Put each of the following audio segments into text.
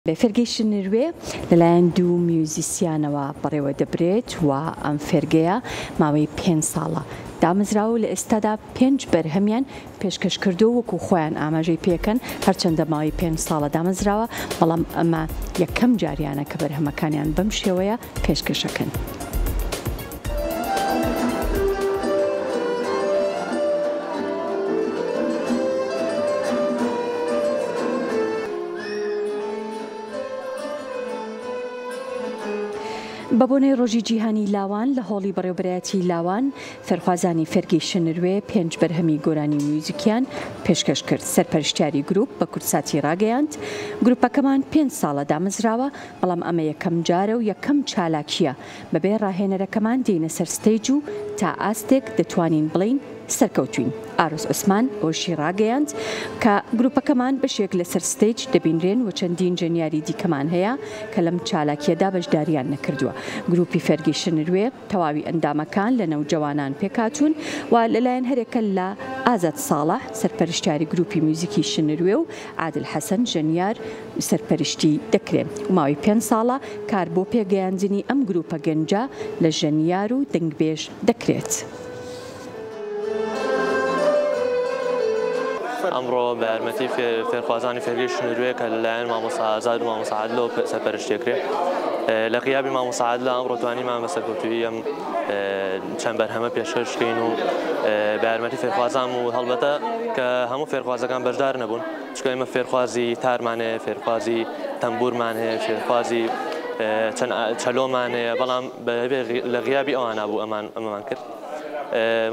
فێرگەی نروێ لەلایەن دوو میوزیسیانەوە بەڕێوە دەبرێت و ئەم فێرگەیە ماوەی 5 ساڵە دامەزراوە لە ئێستادا 5 بەرهەمیان پێشکەش کردو وەکو خۆیان ئاماژەی پێکەن هەرچەندە ماوەی 5 ساڵە دامەزراوە بەڵام ئەمە یەکەم جاریانە کە بەرهەمەکانیان بەم شێوەیە پێشکەشەکەن. بە بۆنەی ڕۆژی جیهانی لاوان لە هۆڵی بەڕێوەبەرایەتی لاوان فێرخوازانی فێرگەی نروێ 5 بەرهەمی گۆرانی موزیکیان پێشکەش کرد. سەرپەرشتیاری گروپ بە کورتساتی ڕاگەیاند. گروپەکەمان 5 ساڵە دامەزراوە بەڵام ئەمە یەکەم جارە و یەکەم چالاکیە بەبێ ڕاهێنەرەکەمان دێنە سەر ستەیج و تا ئاستێک دەتوانین بڵین سەرکەوتوین. ئارۆز عوسمان ئەوشی ڕاگەیاند کە گروپەکەمان بەشێک لە سەر ستەیج دەبینرێن و چەندین جەنیاری دیکەمان هەیە کە لەم چالاکیەدا بەشداریان نەکردووە. گروپی فێرگەی نروێ تەواوی ئەندامەکان لە نەوجەوانان پێکاتون و لەلایەن هەرێکە لە ئازاد ساڵح سەرپەرشتیاری گروپی موزیکی نروێ و عادل حەسەن ژەنیار سەرپەرشتی دەکرێن. ماوەی 5 ساڵە کار بۆ پێگەیاندنی ئەم گروپە گەنجە لە ژەنیار و دەنگبێژ دەکرێت. ئەمڕۆ بە یارمەتی فێرخوازانی فێرگەی نروێ کە لەلایەن مامۆستا ئازاد و مامۆستا عادلەوە سەرپەرشتیەکرێت لە غیابی مامۆستا عادلە ئەمڕۆ توانیمان بە سەرکەوتووی ئەم چەند بەرهەمە پێشکەشکەین و بە یارمەتی فێرخوازان و هەڵبەتە کە هەموو فێرخوازەکان بەشدار نەبوون چونکە ئێمە فێرخوازی تارمان هەیە، فێرخوازی تەمبورمان هەیە، فێرخوازی چەلۆمان هەیە، بەڵام لە غیابی ئەوانە بوو ئەمەمان کرد.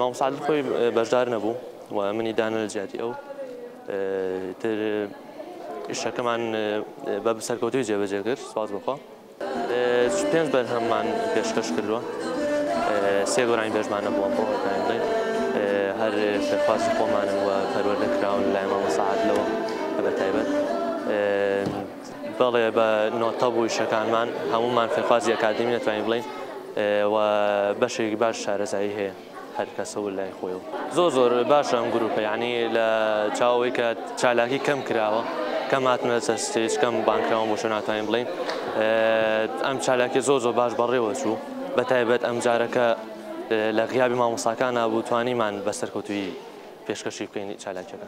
مامۆستا عادل خۆی بەشدار نەبوو و منی دانە لە جیاتی ئەو ئیشەکەمان بە سەرکەوتوی جێبەجێ کرد. سپاس بخوا. 5 بەرهەممان پێشکەش کردووە، 3 گۆرانی بێژمانە بووە بۆ بڵێن هەر فێرخوازی خۆمانن و پەروەردەکراون لای مامۆستا عادلەوە بەتایبەت بەڵێ بە نۆتە بوو ئیشەکانمان هەمومان فێرخوازی ئەکادمی نەتوانین بڵین و بەشێکی باش شارەزایی هەیە هەر کەسە و لای خۆیەوە. زۆر باشە ئەم گروپە، یعنی لە چاوەی کە چالاکی کەم کراوە کەم هاتنە سەر ستێج کەم بانکراوە بۆ شە ناتوانین بڵین ئەم چالاکی زۆر باش بەڕێوە چوو بەتایبەت ئەم جارەکە لە غیابی مامۆستاکان نبوو توانیمان بە سەرکەوتووی پێشکەشی بکەین چالاکیەکە.